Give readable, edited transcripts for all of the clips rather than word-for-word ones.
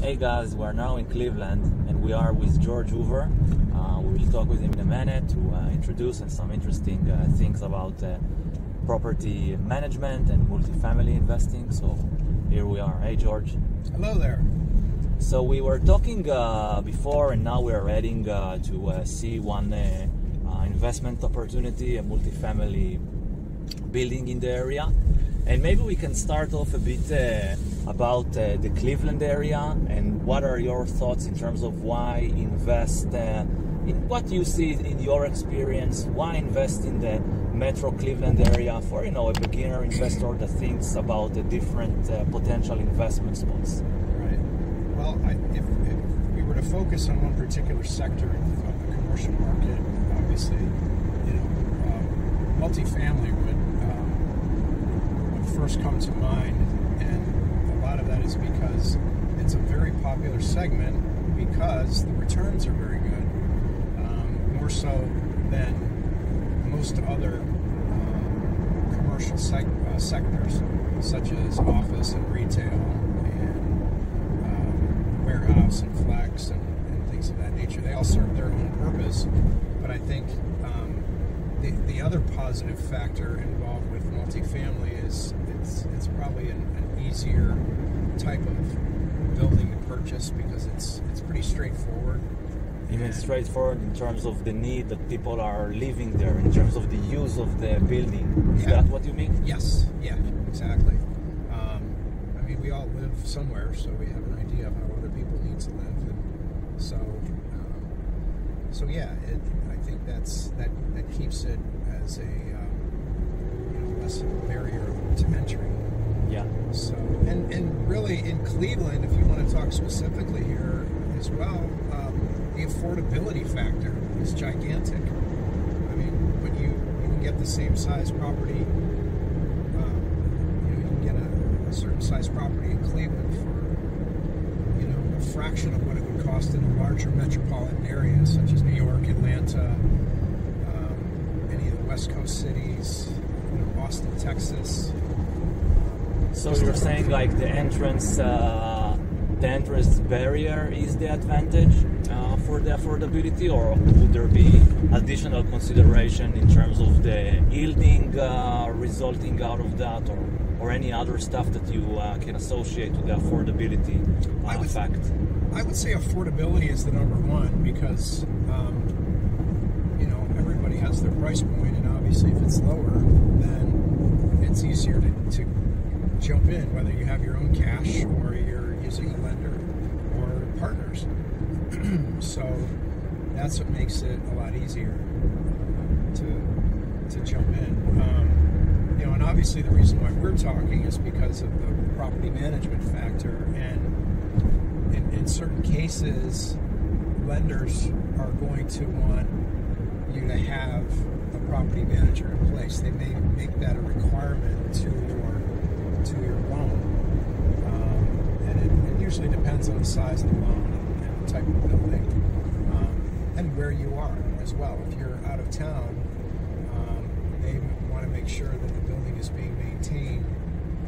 Hey guys, we're now in Cleveland and we are with George Hoover. We will talk with him in a minute to introduce some interesting things about property management and multifamily investing. So here we are. Hey George. Hello there. So we were talking before and now we're heading to see one investment opportunity, a multifamily building in the area. And maybe we can start off a bit about the Cleveland area and what are your thoughts in terms of why invest in what you see in your experience, why invest in the Metro Cleveland area for, a beginner investor that thinks about the different potential investment spots. Right. Well, if we were to focus on one particular sector of the commercial market, obviously, multifamily would first come to mind, and a lot of that is because it's a very popular segment because the returns are very good, more so than most other commercial sectors, such as office and retail and warehouse and flex and things of that nature. They all serve their own purpose, but I think the other positive factor involved with multifamily is it's probably an easier type of building to purchase because it's pretty straightforward. Even straightforward in terms of the need that people are living there, in terms of the use of the building. Is that what you mean? Yes, yeah, exactly. We all live somewhere, so we have an idea of how other people need to live, and so yeah, I think that keeps it as a less of a barrier to entry. Yeah. So and really in Cleveland, if you want to talk specifically here as well, the affordability factor is gigantic. When you can get the same size property, you can get a certain size property in Cleveland for a fraction of what it would cost in a larger metropolitan area such as New York, Atlanta, any of the West Coast cities, Austin, Texas. So you're saying like the entrance barrier is the advantage for the affordability, or would there be additional consideration in terms of the yielding resulting out of that, or any other stuff that you can associate with the affordability fact? I would say affordability is the number one because everybody has their price point, and obviously if it's lower, then it's easier to jump in, whether you have your own cash or you're using a lender or partners. So that's what makes it a lot easier to jump in. And obviously the reason why we're talking is because of the property management factor, and in certain cases lenders are going to want you to have a property manager in place. They may make that a requirement to your loan, and it usually depends on the size of the loan and the type of building, and where you are as well. If you're out of town, they want to make sure that the building is being maintained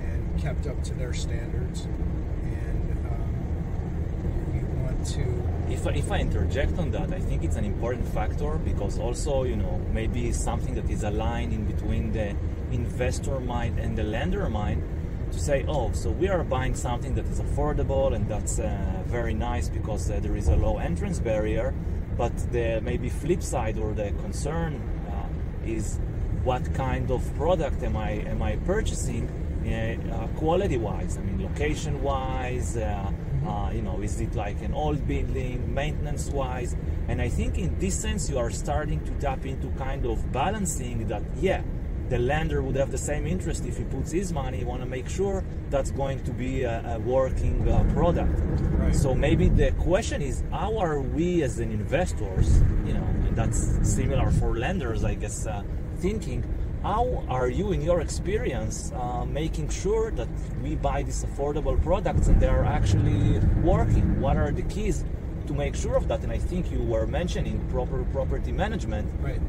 and kept up to their standards, and you want to... If I interject on that, I think it's an important factor because also, maybe something that is aligned in between the investor mind and the lender mind to say, so we are buying something that is affordable and that's very nice because there is a low entrance barrier, but the maybe flip side or the concern is what kind of product am I purchasing quality-wise? Location-wise, is it like an old building, maintenance-wise? And I think in this sense you are starting to tap into kind of balancing that, the lender would have the same interest if he puts his money. You want to make sure that's going to be a working product. Right. So maybe the question is, how are we as an investors, and that's similar for lenders, I guess, thinking, how are you in your experience making sure that we buy these affordable products and they are actually working? What are the keys to make sure of that. And I think you were mentioning proper property management, right?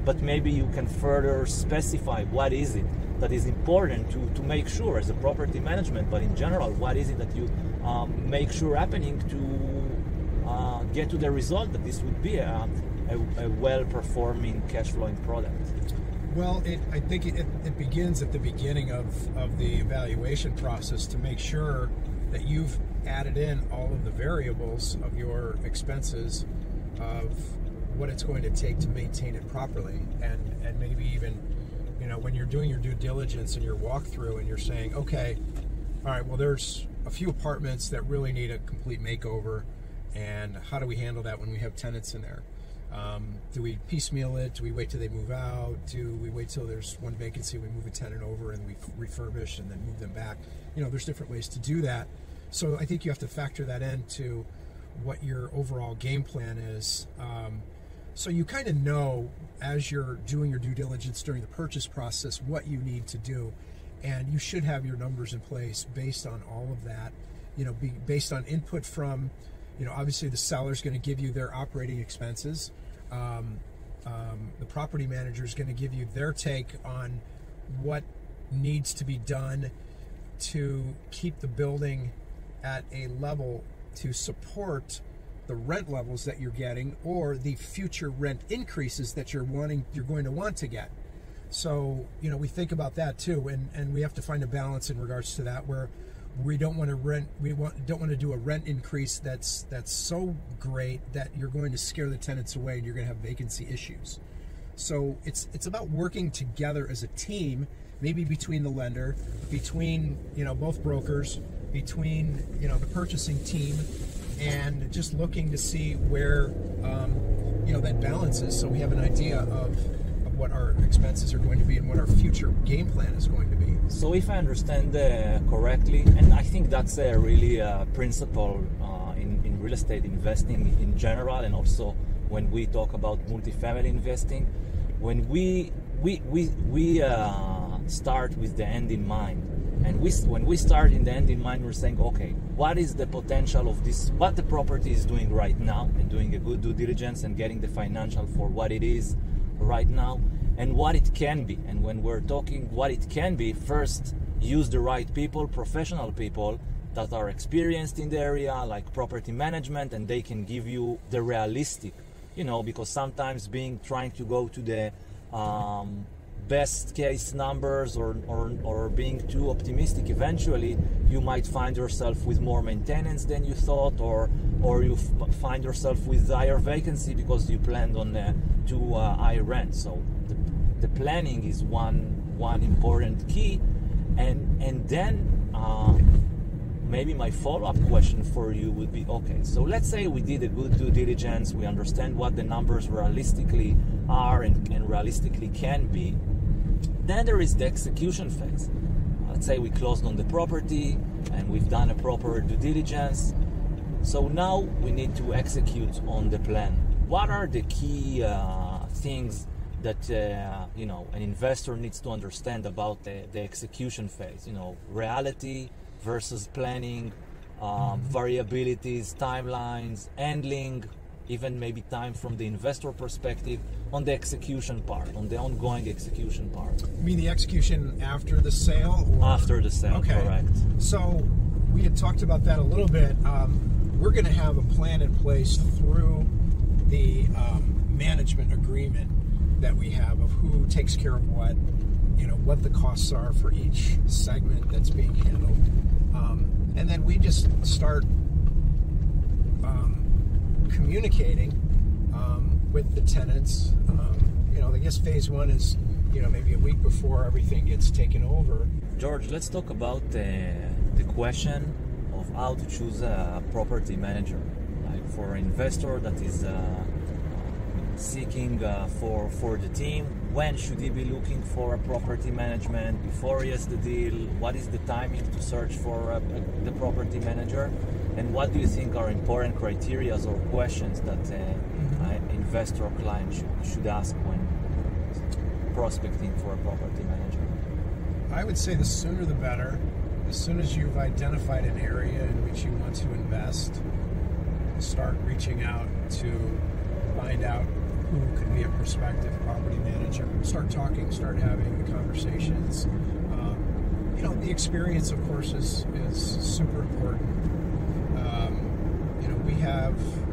But maybe you can further specify what is it that is important to make sure as a property management, but in general, what is it that you make sure happening to get to the result that this would be a well-performing, cash-flowing product? Well, I think it begins at the beginning of the evaluation process to make sure that you've added in all of the variables of your expenses, of what it's going to take to maintain it properly, and maybe even, you know, when you're doing your due diligence and your walkthrough and you're saying, okay, all right, well, there's a few apartments that really need a complete makeover, and how do we handle that when we have tenants in there? Do we piecemeal it? Do we wait till they move out? Do we wait till there's one vacancy, we move a tenant over and we refurbish and then move them back? You know, there's different ways to do that. So I think you have to factor that into what your overall game plan is. So you kind of know, as you're doing your due diligence during the purchase process, what you need to do. And you should have your numbers in place based on all of that, you know, based on input from, you know, obviously the seller's going to give you their operating expenses. The property manager is going to give you their take on what needs to be done to keep the building at a level to support the rent levels that you're getting or the future rent increases that you're going to want to get. So, you know, we think about that too, and we have to find a balance in regards to that, where we don't want to do a rent increase that's so great that you're going to scare the tenants away and you're going to have vacancy issues. So it's about working together as a team, maybe between the lender, between, you know, both brokers, between, you know, the purchasing team, and just looking to see where you know, that balance is, so we have an idea of what our expenses are going to be and what our future game plan is going to be. So if I understand correctly, and I think that's a really principle in real estate investing in general, and also when we talk about multifamily investing, when we start with the end in mind, and when we start in the end in mind, we're saying, okay, what is the potential of this, what the property is doing right now, and doing a good due diligence and getting the financial for what it is right now and what it can be. And when we're talking what it can be, first use the right people, professional people that are experienced in the area, like property management, and they can give you the realistic, you know, because sometimes trying to go to the best case numbers or being too optimistic, eventually you might find yourself with more maintenance than you thought, or you find yourself with higher vacancy because you planned on too high rent. So the planning is one important key, and then maybe my follow-up question for you would be, okay, so let's say we did a good due diligence, we understand what the numbers realistically are and realistically can be. Then there is the execution phase. Let's say we closed on the property and we've done a proper due diligence. So now we need to execute on the plan. What are the key things that you know, an investor needs to understand about the execution phase? You know, reality versus planning, variabilities, timelines, handling, even maybe time from the investor perspective on the execution part, on the ongoing execution part. You mean the execution after the sale? Or? After the sale, okay. Correct. So we had talked about that a little bit. We're going to have a plan in place through the management agreement that we have of who takes care of what, you know, what the costs are for each segment that's being handled. And then we just start communicating with the tenants. You know, I guess phase one is, you know, maybe a week before everything gets taken over. George, let's talk about the question of how to choose a property manager. Like for an investor that is seeking for the team, when should he be looking for a property management? Before he has the deal, what is the timing to search for the property manager? And what do you think are important criteria or questions that an investor or client should ask when prospecting for a property manager? I would say the sooner the better. As soon as you've identified an area in which you want to invest, as start reaching out to find out who could be a prospective property manager. Start talking, start having the conversations. The experience, of course, is super important.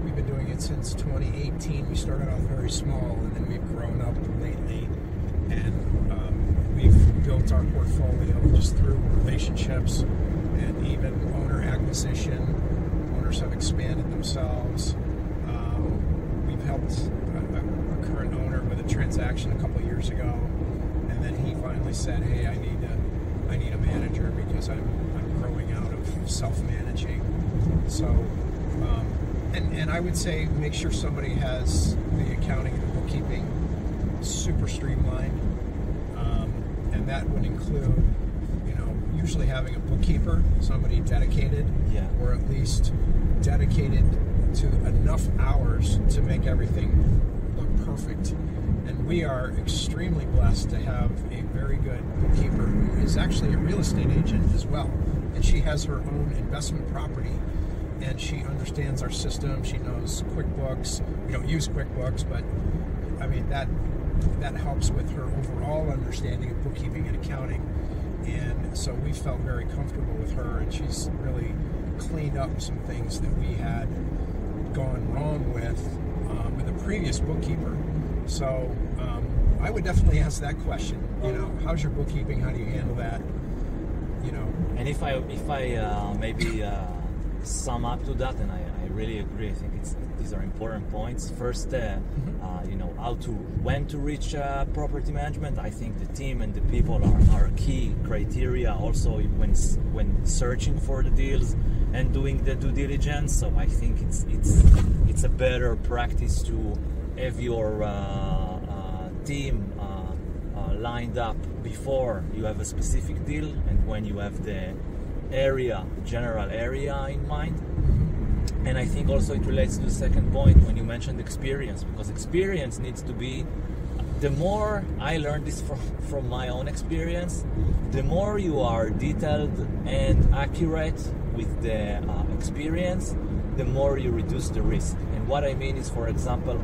We've been doing it since 2018. We started off very small, and then we've grown up lately, and we've built our portfolio just through relationships and even owner acquisition. Owners have expanded themselves. We've helped a current owner with a transaction a couple of years ago, and then he finally said, "Hey, I need a manager because I'm growing out of self-managing." So, and I would say make sure somebody has the accounting and the bookkeeping super streamlined, and that would include, usually having a bookkeeper, somebody dedicated, or at least dedicated to enough hours to make everything look perfect. And we are extremely blessed to have a very good bookkeeper who is actually a real estate agent as well. And she has her own investment property, and she understands our system. She knows QuickBooks. We don't use QuickBooks, but I mean that helps with her overall understanding of bookkeeping and accounting. And so we felt very comfortable with her, and she's really cleaned up some things that we had gone wrong with the previous bookkeeper. So I would definitely ask that question. How's your bookkeeping? How do you handle that? And if I maybe sum up to that, and I really agree. I think these are important points. First, when to reach property management. I think the team and the people are key criteria. Also, when searching for the deals and doing the due diligence. So I think it's a better practice to have your team lined up before you have a specific deal, and when you have the general area in mind. And I think also it relates to the second point when you mentioned experience, because experience needs to be, the more I learned this from my own experience, the more you are detailed and accurate with the experience, the more you reduce the risk. And what I mean is, for example,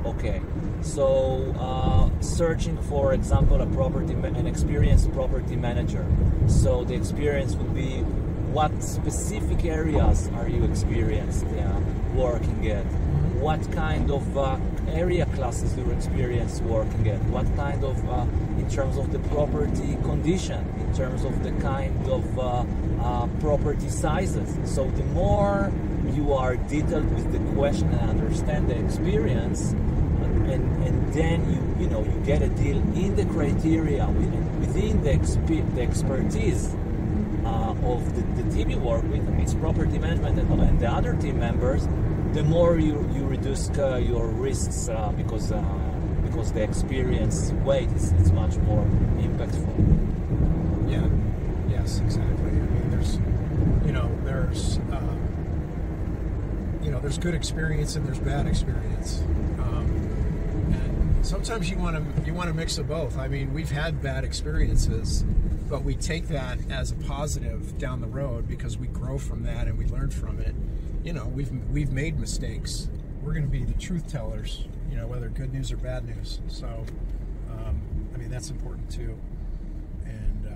searching for example an experienced property manager. So the experience would be, what specific areas are you experienced working at? What kind of area classes do you experience working at? What kind of, in terms of the property condition, in terms of the kind of property sizes. So the more you are detailed with the question and understand the experience, and then you get a deal in the criteria within the expertise of the team you work with, it's property management and the other team members, the more you reduce your risks because the experience weight is much more impactful. Yeah. Yes, exactly. I mean, there's good experience and there's bad experience. And sometimes you want to mix of both. I mean, we've had bad experiences, but we take that as a positive down the road because we grow from that and we learn from it. We've made mistakes. We're going to be the truth tellers, whether good news or bad news. So, I mean, that's important too. And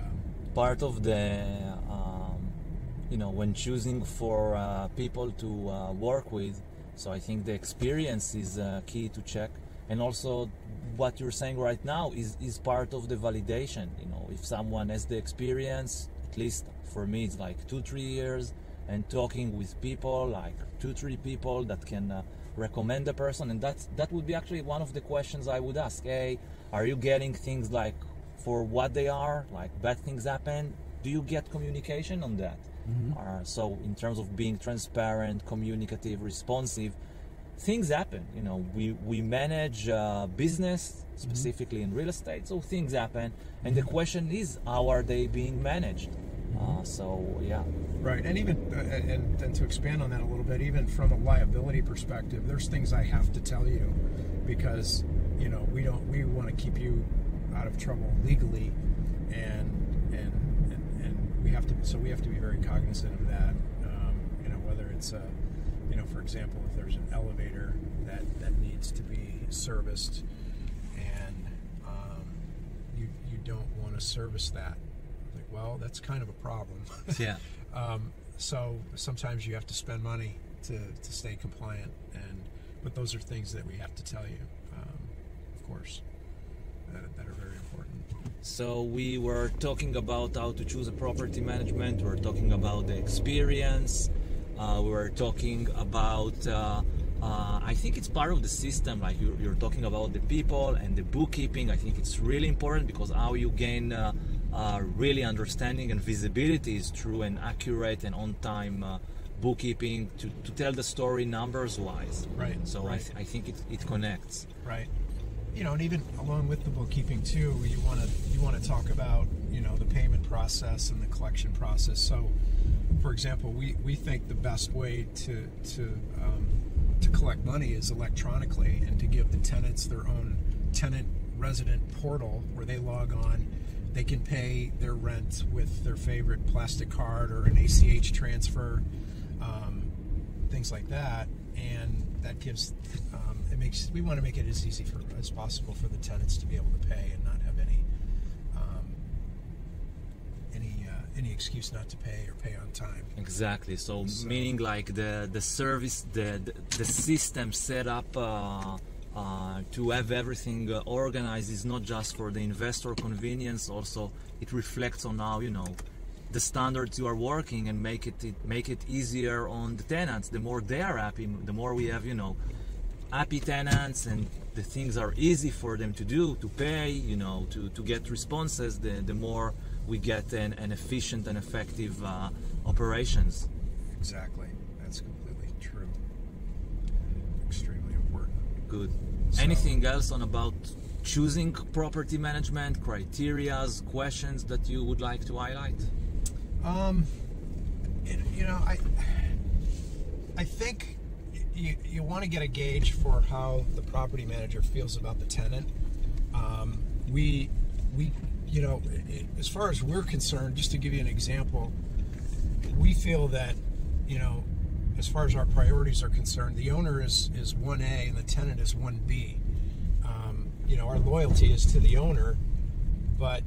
part of the, when choosing for people to work with, so I think the experience is key to check. And also what you're saying right now is part of the validation. If someone has the experience, at least for me it's like 2-3 years, and talking with people, like 2-3 people that can recommend the person, and that would be actually one of the questions I would ask. Hey, are you getting things like for what they are, like bad things happen? Do you get communication on that? Mm-hmm. So in terms of being transparent, communicative, responsive, things happen. We manage business, specifically in real estate, so things happen, and the question is, how are they being managed? Right. And even and to expand on that a little bit, even from a liability perspective, there's things I have to tell you because we want to keep you out of trouble legally, and we have to be very cognizant of that. Whether it's for example, if there's an elevator that needs to be serviced, and you don't want to service that, like, well, that's kind of a problem. Yeah. So sometimes you have to spend money to stay compliant, but those are things that we have to tell you, of course, that are very important. So we were talking about how to choose a property management. We were talking about the experience. We were talking about, I think it's part of the system, like you're talking about the people and the bookkeeping. I think it's really important, because how you gain really understanding and visibility is through an accurate and on-time bookkeeping to tell the story numbers-wise. Right. So right. I think it connects. Right. And even along with the bookkeeping too, you want to talk about the payment process and the collection process. So, for example, we think the best way to collect money is electronically, and to give the tenants their own tenant resident portal where they log on. They can pay their rent with their favorite plastic card or an ACH transfer, things like that, and that gives we want to make it as easy as possible for the tenants to be able to pay and not have any excuse not to pay or pay on time. Exactly. So meaning like the service, the system set up to have everything organized is not just for the investor convenience. Also, it reflects on how the standards you are working, and make it easier on the tenants. The more they are happy, the more we have happy tenants, and the things are easy for them to do, to pay, to get responses, the more we get an efficient and effective operations. Exactly. That's completely true. Extremely important. Good. Anything else on about choosing property management, criterias, questions that you would like to highlight? I think you want to get a gauge for how the property manager feels about the tenant. We as far as we're concerned, just to give you an example, we feel that, as far as our priorities are concerned, the owner is 1A and the tenant is 1B. Our loyalty is to the owner, but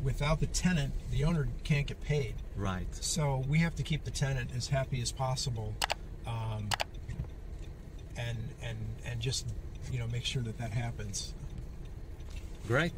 without the tenant, the owner can't get paid. Right. So we have to keep the tenant as happy as possible, and just make sure that happens. Great.